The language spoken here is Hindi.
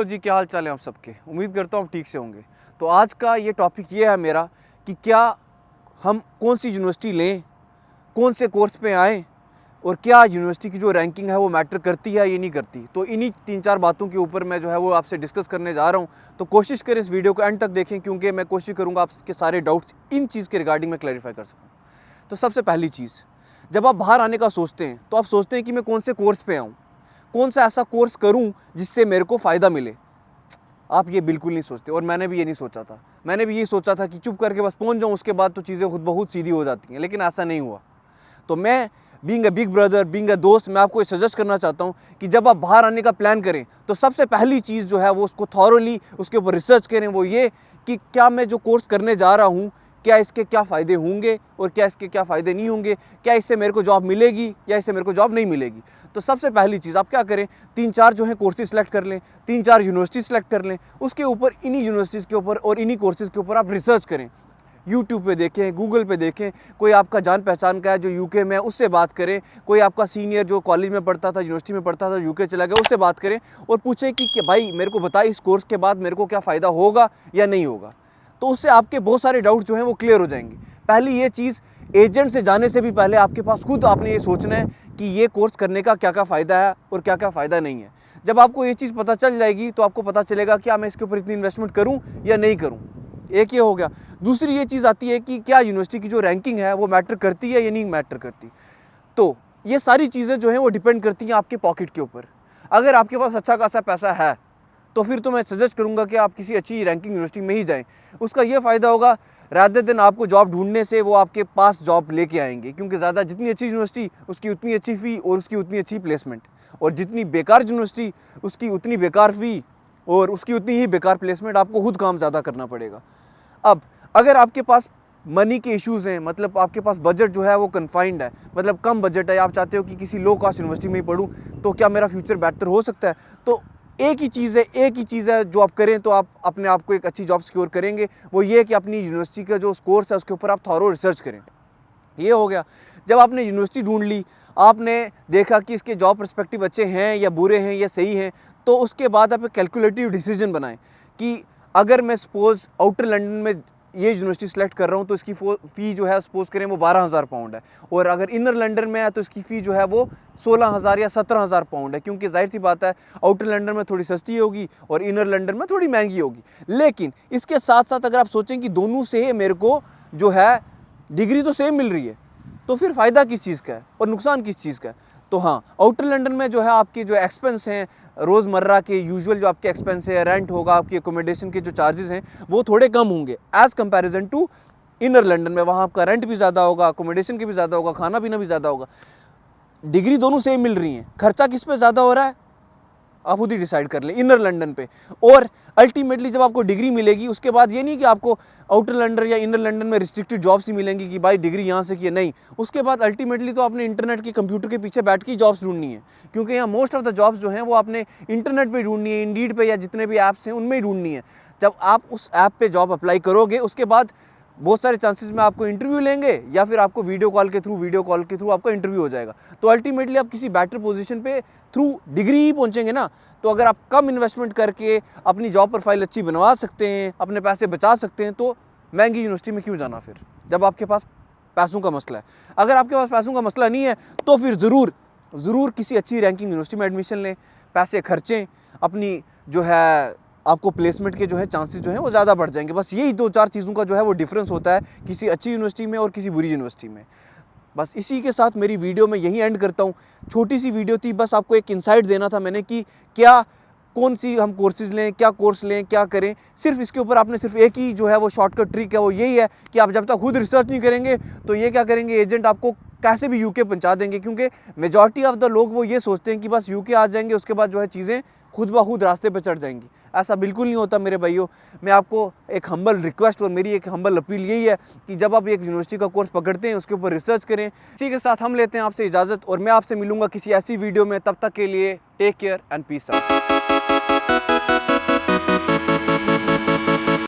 जी, क्या हाल चाल है आप सबके। उम्मीद करता हूँ आप ठीक से होंगे। तो आज का ये टॉपिक ये है मेरा कि क्या हम कौन सी यूनिवर्सिटी लें, कौन से कोर्स पे आएँ और क्या यूनिवर्सिटी की जो रैंकिंग है वो मैटर करती है या नहीं करती। तो इन्हीं 3-4 बातों के ऊपर मैं जो है वो आपसे डिस्कस करने जा रहा हूँ। तो कोशिश करें इस वीडियो को एंड तक देखें, क्योंकि मैं कोशिश करूँगा आपके सारे डाउट्स इन चीज़ के रिगार्डिंग में क्लैरिफाई कर सकूँ। तो सबसे पहली चीज़, जब आप बाहर आने का सोचते हैं तो आप सोचते हैं कि मैं कौन से कोर्स पे आऊँ, कौन सा ऐसा कोर्स करूं जिससे मेरे को फ़ायदा मिले। आप ये बिल्कुल नहीं सोचते, और मैंने भी ये नहीं सोचा था। मैंने भी ये सोचा था कि चुप करके बस पहुंच जाऊं, उसके बाद तो चीज़ें खुद बहुत सीधी हो जाती हैं, लेकिन ऐसा नहीं हुआ। तो मैं being a big brother, being a दोस्त, मैं आपको ये सजेस्ट करना चाहता हूँ कि जब आप बाहर आने का प्लान करें तो सबसे पहली चीज़ जो है वो उसको थॉरोली उसके ऊपर रिसर्च करें। वो ये कि क्या मैं जो कोर्स करने जा रहा हूँ, क्या इसके क्या फ़ायदे होंगे और क्या इसके क्या फ़ायदे नहीं होंगे, क्या इससे मेरे को जॉब मिलेगी, क्या इससे मेरे को जॉब नहीं मिलेगी। तो सबसे पहली चीज़ आप क्या करें, 3-4 जो है कोर्सेज सेलेक्ट कर लें, 3-4 यूनिवर्सिटी सेलेक्ट कर लें। उसके ऊपर इन्हीं यूनिवर्सिटीज़ के ऊपर और इन्हीं कोर्सेज़ के ऊपर आप रिसर्च करें। यूट्यूब पे देखें, गूगल पे देखें, कोई आपका जान पहचान का है जो यूके में है उससे बात करें, कोई आपका सीनियर जो कॉलेज में पढ़ता था, यूनिवर्सिटी में पढ़ता था, यूके चला गया, उससे बात करें और पूछें कि भाई मेरे को बता इस कोर्स के बाद मेरे को क्या फ़ायदा होगा या नहीं होगा। तो उससे आपके बहुत सारे डाउट जो हैं वो क्लियर हो जाएंगे। पहली ये चीज़, एजेंट से जाने से भी पहले आपके पास खुद आपने ये सोचना है कि ये कोर्स करने का क्या क्या फ़ायदा है और क्या क्या फ़ायदा नहीं है। जब आपको ये चीज़ पता चल जाएगी तो आपको पता चलेगा क्या मैं इसके ऊपर इतनी इन्वेस्टमेंट करूं या नहीं करूं। एक ये हो गया। दूसरी ये चीज़ आती है कि क्या यूनिवर्सिटी की जो रैंकिंग है वो मैटर करती है या नहीं मैटर करती। तो ये सारी चीज़ें जो हैं वो डिपेंड करती हैं आपके पॉकेट के ऊपर। अगर आपके पास अच्छा खासा पैसा है तो फिर तो मैं सजेस्ट करूंगा कि आप किसी अच्छी रैंकिंग यूनिवर्सिटी में ही जाएं। उसका ये फ़ायदा होगा, रादर देन आपको जॉब ढूंढने से वो आपके पास जॉब लेके आएंगे, क्योंकि ज़्यादा जितनी अच्छी यूनिवर्सिटी उसकी उतनी अच्छी फ़ी और उसकी उतनी अच्छी प्लेसमेंट, और जितनी बेकार यूनिवर्सिटी उसकी उतनी बेकार फ़ी और उसकी उतनी ही बेकार प्लेसमेंट। आपको खुद काम ज़्यादा करना पड़ेगा। अब अगर आपके पास मनी के इश्यूज़ हैं, मतलब आपके पास बजट जो है वो कन्फाइंड है, मतलब कम बजट है, आप चाहते हो कि किसी लो कॉस्ट यूनिवर्सिटी में ही पढूं, तो क्या मेरा फ्यूचर बेहतर हो सकता है। तो एक ही चीज़ है जो आप करें तो आप अपने आप को एक अच्छी जॉब सिक्योर करेंगे। वो ये है कि अपनी यूनिवर्सिटी का जो कोर्स है उसके ऊपर आप थॉरो रिसर्च करें। ये हो गया। जब आपने यूनिवर्सिटी ढूंढ ली, आपने देखा कि इसके जॉब पर्सपेक्टिव अच्छे हैं या बुरे हैं या सही हैं, तो उसके बाद आप एक कैलकुलेटिव डिसीजन बनाएं कि अगर मैं सपोज़ आउटर लंदन में ये यूनिवर्सिटी सेलेक्ट कर रहा हूँ तो इसकी फ़ी जो है सपोज़ करें वो 12,000 पाउंड है, और अगर इनर लंदन में है तो इसकी फ़ी जो है वो 16,000 या 17,000 पाउंड है, क्योंकि जाहिर सी बात है आउटर लंदन में थोड़ी सस्ती होगी और इनर लंदन में थोड़ी महंगी होगी। लेकिन इसके साथ साथ अगर आप सोचें कि दोनों से मेरे को जो है डिग्री तो सेम मिल रही है, तो फिर फ़ायदा किस चीज़ का है और नुकसान किस चीज़ का है। तो हाँ, आउटर लंदन में जो है आपके जो एक्सपेंस हैं, रोज़मर्रा के यूजुअल जो आपके एक्सपेंस है, रेंट होगा, आपकी एकोमोडेशन के जो चार्जेस हैं वो थोड़े कम होंगे as comparison to inner London में। वहाँ आपका रेंट भी ज़्यादा होगा, अकोमोडेशन के भी ज़्यादा होगा, खाना पीना भी ज़्यादा होगा। डिग्री दोनों सेम मिल रही हैं, खर्चा किस पे ज़्यादा हो रहा है आप खुद ही डिसाइड कर लें, इनर लंदन पे। और अल्टीमेटली जब आपको डिग्री मिलेगी उसके बाद ये नहीं कि आपको आउटर लंदन या इनर लंदन में रिस्ट्रिक्टेड जॉब्स ही मिलेंगी कि भाई डिग्री यहाँ से किए, नहीं। उसके बाद अल्टीमेटली तो आपने इंटरनेट के कंप्यूटर के पीछे बैठ के जॉब्स ढूंढनी है, क्योंकि यहाँ मोस्ट ऑफ द जॉब्स जो हैं वो आपने इंटरनेट पर ढूंढनी है, इंडीड पे या जितने भी ऐप्स हैं उनमें ही ढूंढनी है। जब आप उस ऐप पर जॉब अप्लाई करोगे उसके बाद बहुत सारे चांसेस में आपको इंटरव्यू लेंगे या फिर आपको वीडियो कॉल के थ्रू आपका इंटरव्यू हो जाएगा। तो अल्टीमेटली आप किसी बेटर पोजीशन पे थ्रू डिग्री ही पहुंचेंगे ना। तो अगर आप कम इन्वेस्टमेंट करके अपनी जॉब प्रोफाइल अच्छी बनवा सकते हैं, अपने पैसे बचा सकते हैं, तो महंगी यूनिवर्सिटी में क्यों जाना फिर, जब आपके पास पैसों का मसला है। अगर आपके पास पैसों का मसला नहीं है तो फिर ज़रूर किसी अच्छी रैंकिंग यूनिवर्सिटी में एडमिशन लें, पैसे खर्चें, अपनी जो है आपको प्लेसमेंट के जो है चांसेस जो हैं वो ज़्यादा बढ़ जाएंगे। बस यही 2-4 चीज़ों का जो है वो डिफरेंस होता है किसी अच्छी यूनिवर्सिटी में और किसी बुरी यूनिवर्सिटी में। बस इसी के साथ मेरी वीडियो में यही एंड करता हूँ। छोटी सी वीडियो थी, बस आपको एक इंसाइट देना था मैंने कि क्या कौन सी हम कोर्सेज लें, क्या कोर्स लें, क्या करें। सिर्फ इसके ऊपर आपने सिर्फ एक ही जो है वो शॉर्टकट ट्रिक है, वो यही है कि आप जब तक खुद रिसर्च नहीं करेंगे तो ये क्या करेंगे, एजेंट आपको कैसे भी यूके पहुंचा देंगे। क्योंकि मेजॉरिटी ऑफ द लोग वो ये सोचते हैं कि बस यूके आ जाएंगे उसके बाद जो है चीज़ें खुद ब खुद रास्ते पर चढ़ जाएंगी। ऐसा बिल्कुल नहीं होता मेरे भाइयों। मैं आपको एक हम्बल रिक्वेस्ट और मेरी एक हम्बल अपील यही है कि जब आप एक यूनिवर्सिटी का कोर्स पकड़ते हैं उसके ऊपर रिसर्च करें। इसी के साथ हम लेते हैं आपसे इजाज़त और मैं आपसे मिलूंगा किसी ऐसी वीडियो में। तब तक के लिए take care and peace out.